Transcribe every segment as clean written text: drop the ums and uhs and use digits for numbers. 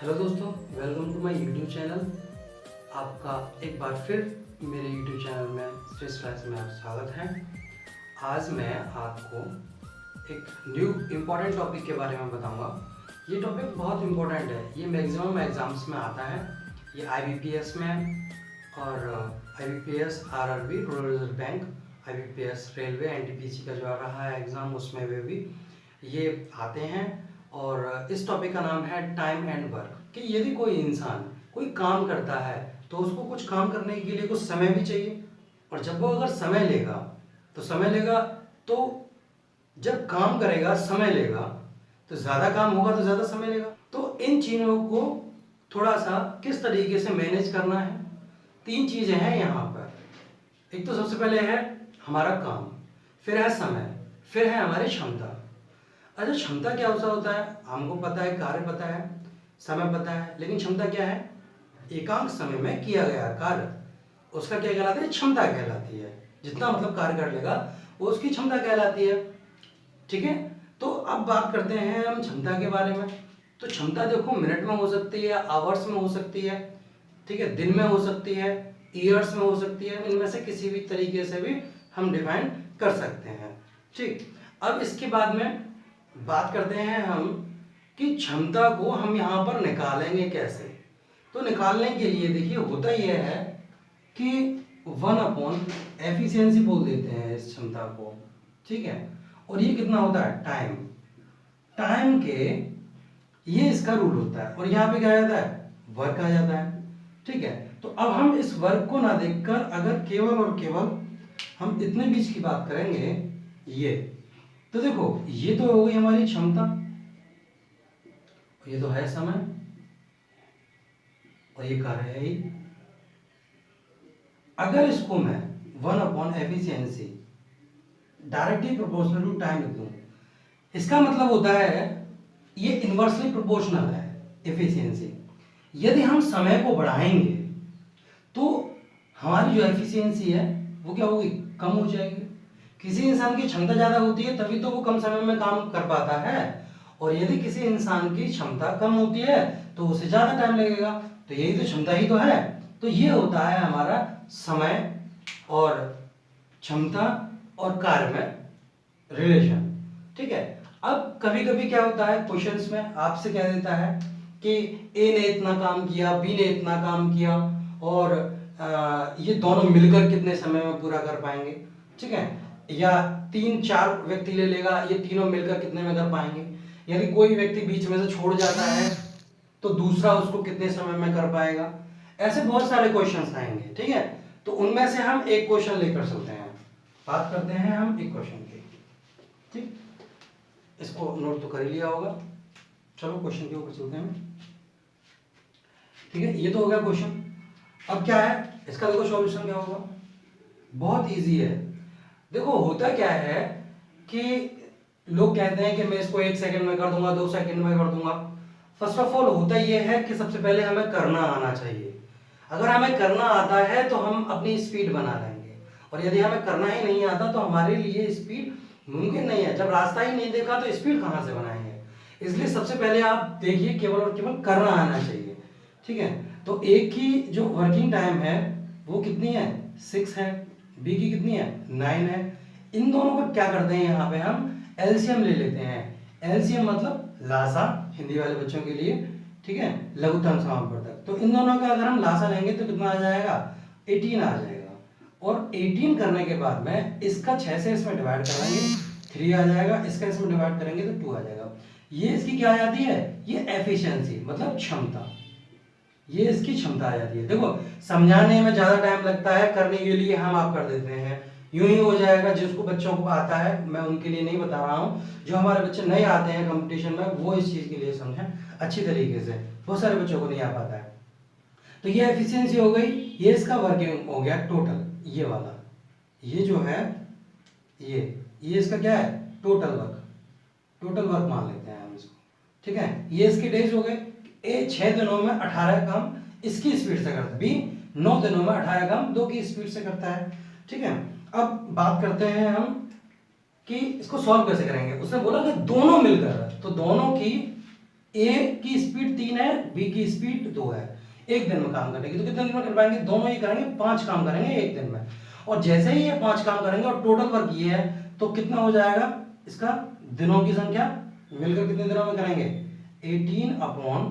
Hello दोस्तों, welcome to my YouTube channel. आपका एक बार फिर मेरे यूट्यूब चैनल में स्ट्रेस क्लास में आपका स्वागत है। आज मैं आपको एक न्यू इम्पॉर्टेंट टॉपिक के बारे में बताऊंगा। ये टॉपिक बहुत इम्पोर्टेंट है, ये मैक्सिमम एग्जाम्स में आता है। ये IBPS में और IBPS RRB rural reserve bank, IBPS railway NTPC का जो आ रहा है एग्ज़ाम, उसमें वे भी ये आते हैं। और इस टॉपिक का नाम है टाइम एंड वर्क, कि यदि कोई इंसान कोई काम करता है तो उसको कुछ काम करने के लिए कुछ समय भी चाहिए, और जब वो अगर समय लेगा तो जब काम करेगा समय लेगा तो ज़्यादा काम होगा तो ज़्यादा समय लेगा। तो इन चीज़ों को थोड़ा सा किस तरीके से मैनेज करना है, 3 चीज़ें हैं यहाँ पर। एक तो सबसे पहले है हमारा काम, फिर है समय, फिर है हमारी क्षमता। अच्छा, क्षमता क्या होता है? हमको पता है, कार्य पता है, समय पता है, लेकिन क्षमता क्या है? एकांक समय में किया गया कार्य, उसका क्या कहलाता है? क्षमता कहलाती है। जितना मतलब कार्य कर लेगा वो उसकी क्षमता कहलाती है। ठीक है, तो अब बात करते हैं हम क्षमता के बारे में। तो क्षमता देखो, मिनट में हो सकती है, आवर्स में हो सकती है, ठीक है, दिन में हो सकती है, ईयर्स में हो सकती है, इनमें से किसी भी तरीके से भी हम डिफाइन कर सकते हैं। ठीक, अब इसके बाद में बात करते हैं हम कि क्षमता को हम यहाँ पर निकालेंगे कैसे। तो निकालने के लिए देखिए, होता यह है कि 1/एफिशिएंसी बोल देते हैं इस क्षमता को। ठीक है, और ये कितना होता है? टाइम के ये इसका रूल होता है, और यहाँ पे क्या आ जाता है? वर्क आ जाता है। ठीक है, तो अब हम इस वर्क को ना देखकर अगर केवल और केवल हम इतने बीच की बात करेंगे, ये तो देखो, ये तो हो गई हमारी क्षमता, ये तो है समय, और ये कार्य है ही। अगर इसको मैं 1/एफिशिएंसी डायरेक्टली प्रोपोर्शनल टू टाइम लिख दूं, इसका मतलब होता है ये इनवर्सली प्रोपोर्शनल है एफिशिएंसी। यदि हम समय को बढ़ाएंगे तो हमारी जो एफिशिएंसी है वो क्या होगी? कम हो जाएगी। किसी इंसान की क्षमता ज़्यादा होती है तभी तो वो कम समय में काम कर पाता है, और यदि किसी इंसान की क्षमता कम होती है तो उसे ज़्यादा टाइम लगेगा। तो यही तो क्षमता ही तो है। तो ये होता है हमारा समय और क्षमता और कार्य में रिलेशन। ठीक है, अब कभी कभी क्या होता है, क्वेश्चंस में आपसे कह देता है कि ए ने इतना काम किया, बी ने इतना काम किया, और ये दोनों मिलकर कितने समय में पूरा कर पाएंगे। ठीक है, या 3-4 व्यक्ति ले लेगा, ये तीनों मिलकर कितने में कर पाएंगे। यदि कोई व्यक्ति बीच में से छोड़ जाता है तो दूसरा उसको कितने समय में कर पाएगा। ऐसे बहुत सारे क्वेश्चंस आएंगे। ठीक है, तो उनमें से हम एक क्वेश्चन लेकर चलते हैं, बात करते हैं हम एक क्वेश्चन की। ठीक, इसको नोट तो कर ही लिया होगा। चलो क्वेश्चन के ऊपर चलते हैं। ठीक है, ये तो हो गया क्वेश्चन। अब क्या है इसका? देखो सॉल्यूशन क्या होगा, बहुत इजी है। देखो होता क्या है कि लोग कहते हैं कि मैं इसको 1 सेकंड में कर दूंगा, 2 सेकंड में कर दूंगा। फर्स्ट ऑफ ऑल होता ये है कि सबसे पहले हमें करना आना चाहिए। अगर हमें करना आता है तो हम अपनी स्पीड बना लेंगे, और यदि हमें करना ही नहीं आता तो हमारे लिए स्पीड मुमकिन नहीं है। जब रास्ता ही नहीं देखा तो स्पीड कहाँ से बनाएंगे। इसलिए सबसे पहले आप देखिए, केवल और केवल करना आना चाहिए। ठीक है, तो ए की जो वर्किंग टाइम है वो कितनी है? 6 है। बी की कितनी है? 9 है। इन दोनों का क्या करते हैं, यहाँ पे हम एलसीएम ले लेते हैं। एलसीएम मतलब लासा, हिंदी वाले बच्चों के लिए। ठीक है, लघुत्तम समापवर्धक। तो इन दोनों का अगर हम लासा लेंगे तो कितना आ जाएगा? 18 आ जाएगा। और 18 करने के बाद में इसका 6 से इसमें डिवाइड करेंगे, 3 आ जाएगा। इसका इसमें डिवाइड करेंगे तो 2 आ जाएगा। ये इसकी क्या आ जाती है? ये एफिशिएंसी मतलब क्षमता, ये इसकी क्षमता आ जाती है। देखो, समझाने में ज्यादा टाइम लगता है, करने के लिए हम आप कर देते हैं, यूं ही हो जाएगा। जिसको बच्चों को आता है, मैं उनके लिए नहीं बता रहा हूँ, जो हमारे बच्चे नए आते हैं कंपटीशन में, वो इस चीज के लिए समझें अच्छी तरीके से। बहुत सारे बच्चों को नहीं आ पाता है। तो ये एफिशिएंसी हो गई, ये इसका वर्किंग हो गया टोटल, ये वाला, ये जो है ये इसका क्या है? टोटल वर्क मान लेते हैं हम इसको। ठीक है, ये इसके डेज हो गए। ए 6 दिनों में 18 काम इसकी स्पीड से करता है, बी 9 दिनों में 18 काम 2 की स्पीड से करता है। ठीक है, अब बात करते हैं हम कि इसको सॉल्व कैसे करेंगे। उसने बोला कि दोनों मिलकर, तो दोनों की ए की स्पीड 3 है, बी की स्पीड 2 है, एक दिन में काम करेंगे। तो कितने दिन में कर पाएंगे? दोनों ही करेंगे, 5 काम करेंगे एक दिन में। और जैसे ही ये 5 काम करेंगे और टोटल वर्क ये है, तो कितना हो जाएगा इसका दिनों की संख्या मिलकर कितने दिनों में करेंगे? 18/5,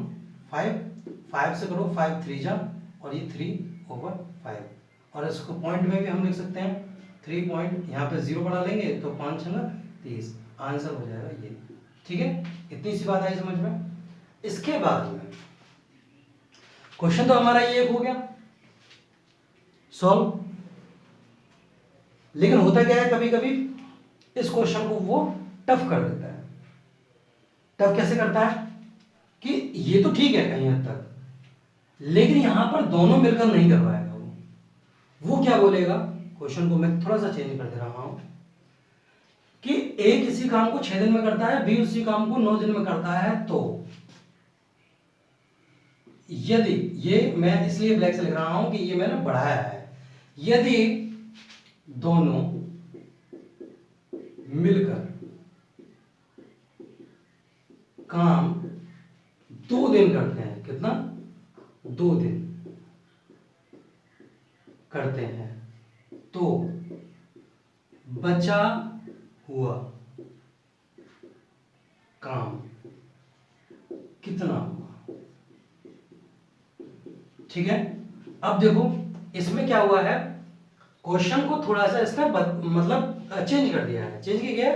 5 से करो, 5 3 जा, और ये 3/5। और इसको पॉइंट में भी हम लिख सकते हैं 3 पॉइंट, यहाँ पे 0 बढ़ा लेंगे तो 5 छंगा 30, आंसर हो जाएगा ये। ठीक है, इतनी सी बात आई समझ में। इसके बाद में क्वेश्चन तो हमारा ये एक हो गया सॉल्व, लेकिन होता क्या है कभी कभी इस क्वेश्चन को वो टफ कर देता है। टफ कैसे करता है कि ये तो ठीक है कहीं हद तक, लेकिन यहां पर दोनों मिलकर नहीं कर पाएगा। वो क्या बोलेगा, क्वेश्चन को मैं थोड़ा सा चेंज कर दे रहा हूं कि ए किसी काम को 6 दिन में करता है, बी उसी काम को 9 दिन में करता है, तो यदि, ये मैं इसलिए ब्लैक से लिख रहा हूं कि ये मैंने बढ़ाया है, यदि दोनों मिलकर काम 2 दिन करते हैं, कितना? 2 दिन करते हैं, तो बचा हुआ काम कितना हुआ? ठीक है, अब देखो इसमें क्या हुआ है, क्वेश्चन को थोड़ा सा इसका मतलब चेंज कर दिया है। चेंज किया गया,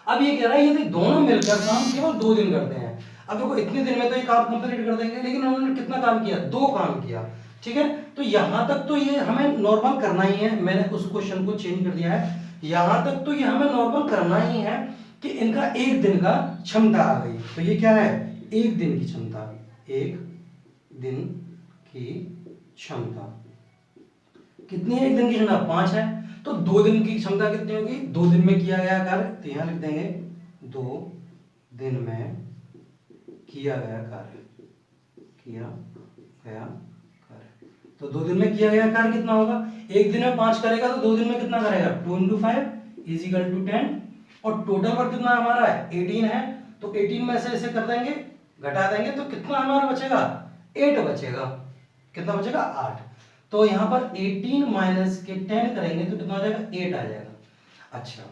अब ये कह रहा है यदि दोनों मिलकर काम केवल 2 दिन करते हैं। अब देखो इतने दिन में तो ये काम कंप्लीट कर देंगे, लेकिन उन्होंने कितना काम किया? 2 काम किया। ठीक है, तो यहां तक तो ये हमें नॉर्मल करना ही है। मैंने उस क्वेश्चन को चेंज कर दिया है, यहां तक तो ये हमें नॉर्मल करना ही है कि इनका 1 दिन का क्षमता आ गई। तो ये क्या है? 1 दिन की क्षमता, 1 दिन की क्षमता कितनी है? 1 दिन की क्षमता 5 है, तो 2 दिन की क्षमता कितनी होगी? 2 दिन में किया गया कार्य, तो यहां लिख देंगे 2 दिन में किया गया कार्य, किया गया कार्य। तो 2 दिन में किया गया कार्य कितना होगा? 1 दिन में 5 करेगा तो 2 दिन में कितना करेगा? 2 × 5 = 10, और टोटल वर्क कितना हमारा है? 18 है, तो 18 में से ऐसे कर देंगे, घटा देंगे, तो कितना हमारा बचेगा? 8 बचेगा। कितना बचेगा? 8। तो यहां पर 18 माइनस के 10 करेंगे तो कितना हो जाएगा? 8 आ जाएगा। अच्छा,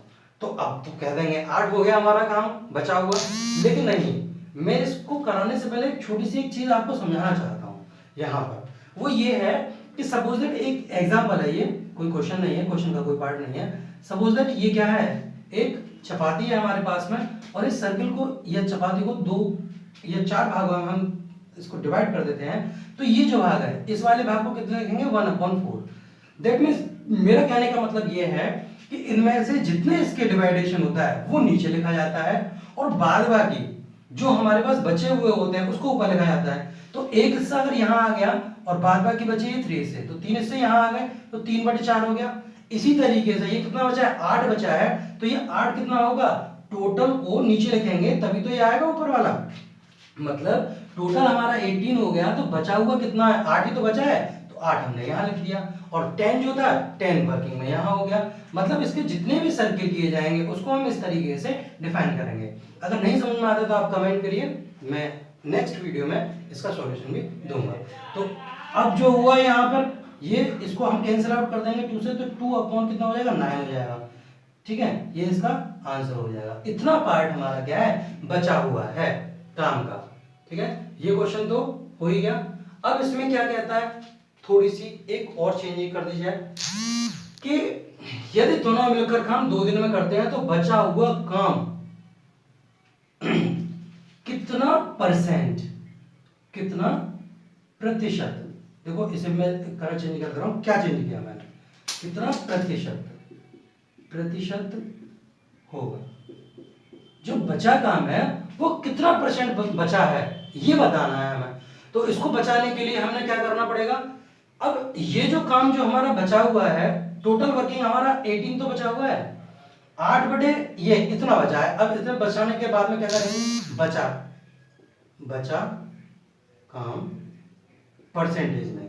तो अब तो कह देंगे 8 हो गया हमारा काम बचा हुआ, लेकिन नहीं, मैं इसको कराने से पहले छोटी सी एक चीज आपको समझाना चाहता हूं यहां पर। वो ये है कि सपोज दैट एक एग्जांपल है, ये कोई क्वेश्चन नहीं है, क्वेश्चन का कोई पार्ट नहीं है। सपोज दैट ये क्या है? एक चपाती है हमारे पास में, और इस सर्किल को या चपाती को 2 या 4 भागों में हम इसको डिवाइड कर देते हैं। तो ये जो भाग है, इस वाले भाग को कितना लिखेंगे? 1/4। दैट मीन्स मेरा कहने का मतलब ये है कि इनमें से जितने इसके डिवाइडेशन होता है वो नीचे लिखा जाता है, और बाद बाकी जो हमारे पास बचे हुए होते हैं उसको ऊपर लिखा जाता है। तो एक हिस्सा अगर यहाँ आ गया और बाद बाकी बचे ये 3 हिस्से, तो 3 हिस्से यहाँ आ गए, तो 3/4 हो गया। इसी तरीके से ये कितना बचा है? 8 बचा है, तो ये 8 कितना होगा? टोटल को नीचे लिखेंगे तभी तो ये आएगा ऊपर वाला। मतलब टोटल हमारा 18 हो गया, तो बचा हुआ कितना है? 8 ही तो बचा है, तो 8 हमने यहाँ लिख दिया, और 10 जो था 10 वर्किंग में यहाँ हो गया। मतलब इसके जितने भी सर्किल किए जाएंगे उसको हम इस तरीके से डिफाइन करेंगे। अगर नहीं समझ में आता तो आप कमेंट करिए, मैं नेक्स्ट वीडियो में इसका सॉल्यूशन भी दूंगा। तो अब जो हुआ यहाँ पर, ये इसको हम कैंसिल आउट कर देंगे 2 से, तो 2 कितना हो जाएगा? 9 हो जाएगा। ठीक है, ये इसका आंसर हो जाएगा। इतना पार्ट हमारा क्या है? बचा हुआ है काम का। ठीक है, ये क्वेश्चन तो हो ही गया। अब इसमें क्या कहता है, थोड़ी सी एक और चेंजिंग कर दी जाए कि यदि दोनों मिलकर काम 2 दिन में करते हैं तो बचा हुआ काम कितना परसेंट, कितना प्रतिशत। देखो इसे मैं कलर चेंज कर दे रहा हूं, क्या चेंज किया मैंने? कितना प्रतिशत होगा, जो बचा काम है वो कितना परसेंट बचा है ये बताना है हमें। तो इसको बचाने के लिए हमने क्या करना पड़ेगा? अब ये जो काम जो हमारा बचा हुआ है, टोटल वर्किंग हमारा 18 तो बचा हुआ है, 8 बटे ये इतना बचा है। अब इतने बचाने के बाद में क्या करेंगे? बचा काम परसेंटेज में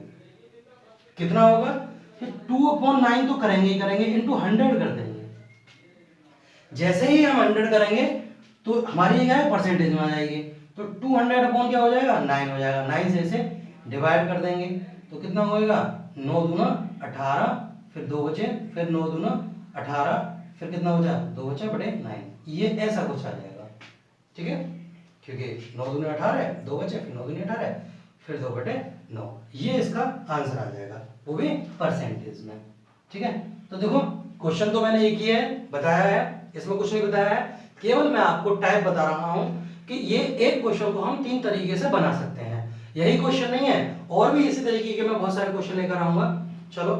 कितना होगा? 2/9 तो करेंगे ही करेंगे, इंटू 100 कर देंगे। जैसे ही हम 100 करेंगे तो हमारी क्या है? परसेंटेज में आ जाएगी। तो 200 अपॉन क्या हो जाएगा 9 हो जाएगा। 9 से इसे डिवाइड कर देंगे तो कितना होएगा 9 दूना 18, फिर 2 बचे, फिर 9 दूना 18, फिर कितना बचा 2 बचा बटे 9। ये ऐसा कुछ आ जाएगा, ठीक है, क्योंकि 9 दूनी 18 है, 2 बचे, फिर 9 दूनी 18 है, फिर 2 बटे 9। ये इसका आंसर आ जाएगा, वो भी परसेंटेज में, ठीक है। तो देखो क्वेश्चन तो मैंने एक ही है बताया है, इसमें कुछ नहीं बताया है, केवल मैं आपको टाइप बता रहा हूं कि ये एक क्वेश्चन को हम 3 तरीके से बना सकते हैं। यही क्वेश्चन नहीं है, और भी इसी तरीके के मैं बहुत सारे क्वेश्चन लेकर आऊंगा। चलो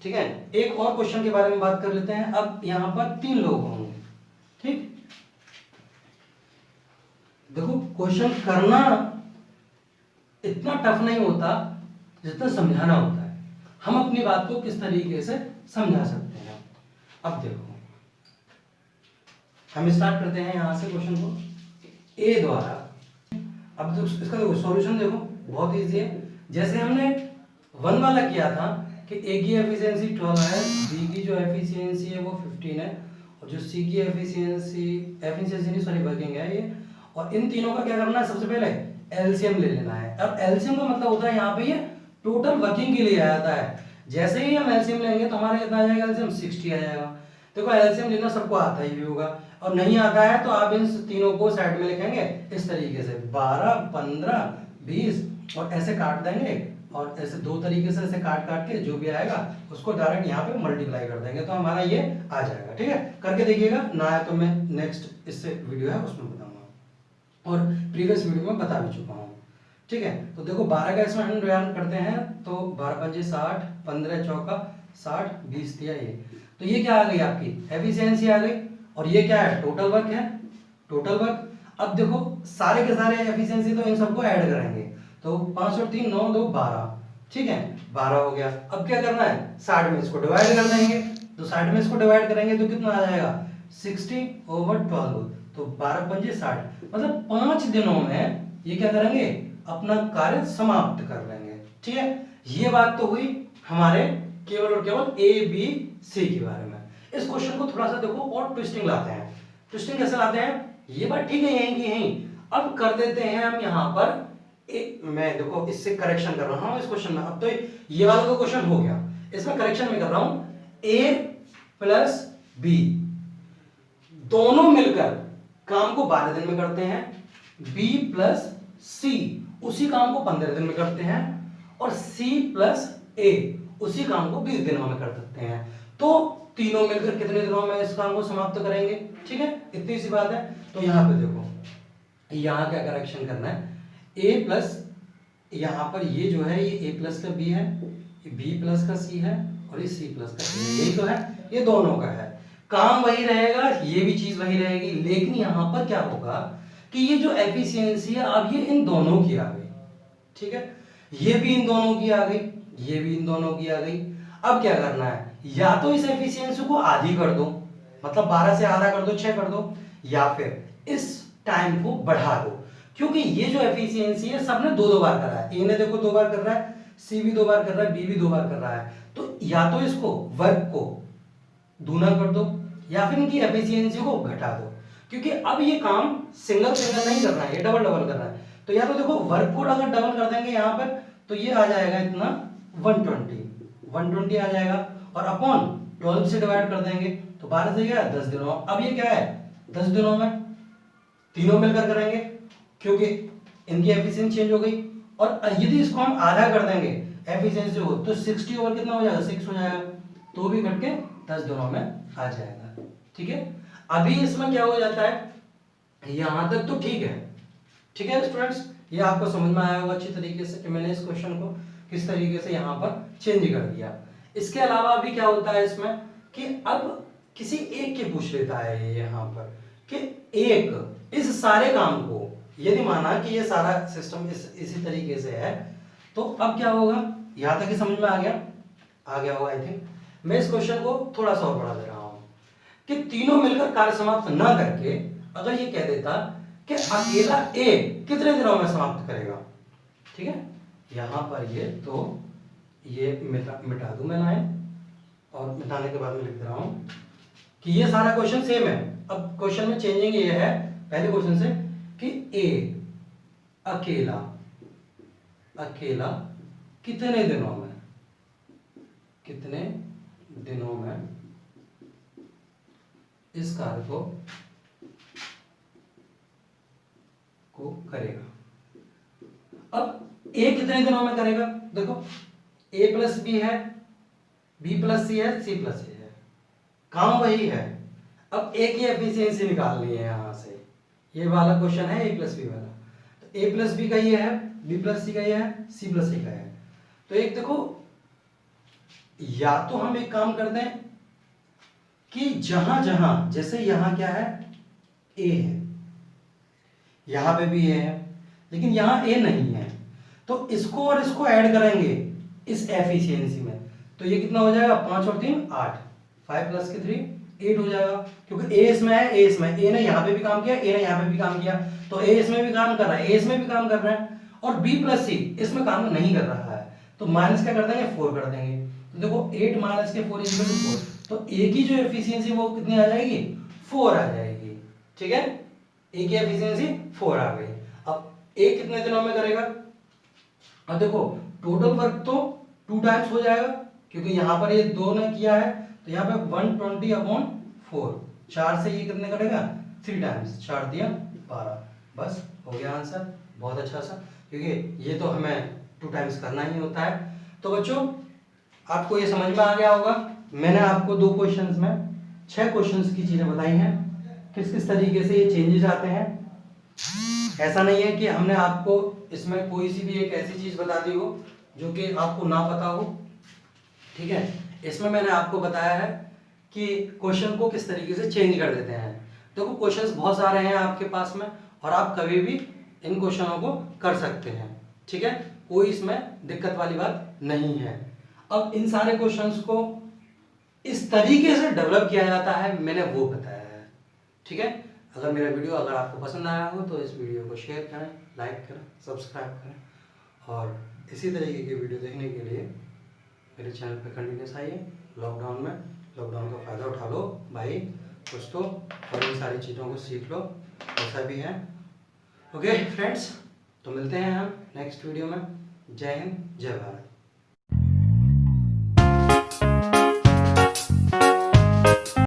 ठीक है, एक और क्वेश्चन के बारे में बात कर लेते हैं। अब यहां पर 3 लोग होंगे, ठीक। देखो क्वेश्चन करना इतना टफ नहीं होता जितना समझाना होता है। हम अपनी बात को किस तरीके से समझा सकते हैं। अब देखो हम स्टार्ट करते हैं यहां से क्वेश्चन को ए द्वारा। अब इसका देखो सॉल्यूशन देखो बहुत इजी है। जैसे हमने 1 वाला किया था कि ए की एफिशिएंसी 12 है, बी की जो एफिशिएंसी है वो 15 है, और जो सी की एफिशिएंसी नहीं सॉरी वर्किंग है ये, और इन तीनों का क्या करना है, सबसे पहले एलसीएम ले लेना है। अब एलसीएम का मतलब होता है यहाँ पे ये टोटल वर्किंग के लिए आ जाता है। जैसे ही हम एलसीएम लेंगे तो हमारा कितना आ जाएगा, एलसीएम 60 आ जाएगा। देखो एलसीएम लेना सबको आता ही होगा, और नहीं आता है तो आप इन तीनों को साइड में लिखेंगे इस तरीके से 12, 15, 20 और ऐसे काट देंगे, और ऐसे 2 तरीके से ऐसे काट काट के जो भी आएगा उसको डायरेक्ट यहाँ पे मल्टीप्लाई कर देंगे तो हमारा ये आ जाएगा। ठीक है, करके देखिएगा, ना आए तो मैं नेक्स्ट इससे वीडियो है उसमें बताऊंगा, और प्रीवियस वीडियो में बता भी चुका हूँ। ठीक है, तो देखो 12 का इसमें हम डिवाइड करते हैं तो 12 पंजे 60, 15 चौका 60, 20 दिया ये, तो ये क्या आ गई आपकी एफिशिएंसी आ गई, और ये क्या है टोटल वर्क है, टोटल वर्क। अब देखो सारे के सारे एफिशिएंसी तो इन सबको ऐड करेंगे, तो 5 और 3 9 2 12, ठीक है 12 हो गया। अब क्या करना है 60 में इसको डिवाइड कर देंगे, तो 60 में इसको डिवाइड करेंगे तो कितना आ जाएगा 60/12, तो 12 पंजे 60, मतलब 5 दिनों में ये क्या करेंगे अपना कार्य समाप्त कर लेंगे। ठीक है, ये बात तो हुई हमारे केवल और केवल ए बी सी के बारे में। इस क्वेश्चन को थोड़ा सा देखो और ट्विस्टिंग लाते हैं। ट्विस्टिंग कैसे लाते हैं, ये बात ठीक है यहीं की यहीं, अब कर देते हैं हम यहाँ पर मैं देखो इससे करेक्शन कर रहा हूं इस क्वेश्चन में। अब तो ये वाला तो क्वेश्चन हो गया, इसमें करेक्शन में कर रहा हूं ए प्लस बी दोनों मिलकर काम को 12 दिन में करते हैं, बी प्लस सी उसी काम को 15 दिन में करते हैं, और सी प्लस ए उसी काम को 20 दिनों में कर सकते हैं। तो तीनों मिलकर कितने दिनों में इस काम को समाप्त करेंगे। ठीक है, इतनी सी बात है। तो यहां पे देखो यहां क्या करेक्शन करना है, ए प्लस यहां पर ये जो है ये ए प्लस का बी है, ये बी प्लस का सी है, और ये सी प्लस का सी है, यही तो है, ये दोनों का है। काम वही रहेगा, ये भी चीज वही रहेगी, लेकिन यहां पर क्या होगा कि ये जो एफिशिएंसी है अब ये इन दोनों की आ गई। ठीक है, ये भी इन दोनों की आ गई, ये भी इन दोनों की आ गई। अब क्या करना है, या तो इस एफिशिएंसी को आधी कर दो, मतलब 12 से आधा कर दो 6 कर दो, या फिर इस टाइम को बढ़ा दो, क्योंकि ये जो एफिशिएंसी है सबने 2-2 बार कर रहा है। ए ने देखो 2 बार कर रहा है, सी भी 2 बार कर रहा है, बी भी 2 बार कर रहा है, तो या तो इसको वर्क को दूना कर दो या फिर इनकी एफिशिएंसी को घटा दो, क्योंकि अब ये काम सिंगल सिंगल नहीं कर रहा है, ये डबल डबल कर रहा है। तो या तो देखो वर्क को अगर डबल कर देंगे यहां पर तो ये आ जाएगा इतना 120 आ जाएगा, और अपॉन 12 से डिवाइड कर देंगे तो 12 से गया 10 दिनों। अब ये क्या है 10 दिनों में तीनों मिलकर करेंगे, क्योंकि इनकी एफिशिएंसी चेंज हो गई। और यदि इसको हम आधा कर देंगे एफिशिएंसी को तो 60 ओवर कितना हो जाएगा 6 हो जाएगा, तो भी घट के 10 दिनों में आ जाएगा। ठीक है, अभी इसमें क्या हो जाता है यहां तक तो ठीक है। ठीक है स्टूडेंट्स, ये आपको समझ में आया होगा अच्छी तरीके से कि मैंने इस क्वेश्चन को किस तरीके से यहाँ पर चेंज कर दिया। इसके अलावा भी क्या होता है इसमें कि अब किसी एक के पूछ लेता है ये यहाँ पर कि एक इस सारे काम को यदि माना कि ये सारा सिस्टम इसी तरीके से है, तो अब क्या होगा, यहां तक ही समझ में आ गया होगा आई थिंक। मैं इस क्वेश्चन को थोड़ा सा और बढ़ा दे रहा हूं कि तीनों मिलकर कार्य समाप्त ना करके अगर ये कह देता कि अकेला ए कितने दिनों में समाप्त करेगा। ठीक है, यहां पर ये तो ये मिटा दूं मैं लाइन, और मिटाने के बाद मैं लिख दे रहा हूं कि ये सारा क्वेश्चन सेम है। अब क्वेश्चन में चेंजिंग ये है पहले क्वेश्चन से कि ए अकेला, अकेला कितने दिनों में, कितने दिनों में इस कार्य को करेगा। अब ए कितने दिनों में करेगा, देखो ए प्लस बी है, बी प्लस सी है, सी प्लस ए है, काम वही है। अब ए की एफिशिएंसी निकालनी है यहां से, ये वाला क्वेश्चन है ए प्लस बी वाला। तो ए प्लस बी का ये है, बी प्लस सी का ये है, सी प्लस ए का है। तो एक देखो, या तो हम एक काम करते हैं कि जहां जहां, जैसे यहां क्या है, ए है, यहां पे भी ए है, लेकिन यहां ए नहीं है, तो इसको और इसको ऐड करेंगे इस एफिशिएंसी में, तो ये कितना हो जाएगा, 5 और 3 8, 5 प्लस के 3 8 हो जाएगा, क्योंकि ए इसमें है, ए इसमें, ए ने यहाँ पे भी काम किया, ए ने यहाँ पे भी काम किया, तो ए इसमें भी काम कर रहा है, ए इसमें भी काम कर रहा है, और बी प्लस सी इसमें काम नहीं कर रहा है, तो माइनस क्या कर देंगे, 4 कर देंगे। तो देखो 8 माइनस के 4 इक्वल टू 4, तो ए की जो एफिशिएंसी वो कितनी आ जाएगी, 4 आ जाएगी। ठीक है, ए की एफिशिएंसी 4 आ गई। अब ए कितने दिनों में करेगा, अब देखो टोटल वर्क तो 2 टाइम्स हो जाएगा, क्योंकि यहाँ पर ये 2 ने किया है, तो यहाँ पे 120/4, 4 से ये कितने करेगा, 3 टाइम्स, 4 दिया 12, बस हो गया आंसर। बहुत अच्छा सा, क्योंकि ये तो हमें 2 टाइम्स करना ही होता है। तो बच्चों आपको ये समझ में आ गया होगा, मैंने आपको 2 क्वेश्चंस में 6 क्वेश्चंस की चीजें बताई हैं, किस किस तरीके से ये चेंजेस आते हैं। ऐसा नहीं है कि हमने आपको इसमें कोई सी भी एक ऐसी चीज बता दी हो जो कि आपको ना पता हो। ठीक है, इसमें मैंने आपको बताया है कि क्वेश्चन को किस तरीके से चेंज कर देते हैं। देखो क्वेश्चंस बहुत सारे हैं आपके पास में, और आप कभी भी इन क्वेश्चनों को कर सकते हैं। ठीक है, कोई इसमें दिक्कत वाली बात नहीं है। अब इन सारे क्वेश्चंस को इस तरीके से डेवलप किया जाता है, मैंने वो बताया है। ठीक है, अगर मेरा वीडियो अगर आपको पसंद आया हो तो इस वीडियो को शेयर करें, लाइक करें, सब्सक्राइब करें, और इसी तरीके की वीडियो देखने के लिए मेरे चैनल पर कंटिन्यूस आइए। लॉकडाउन में लॉकडाउन का फ़ायदा उठा लो भाई कुछ तो, और इन सारी चीज़ों को सीख लो, ऐसा भी है। ओके फ्रेंड्स, तो मिलते हैं हम नेक्स्ट वीडियो में। जय हिंद, जय भारत।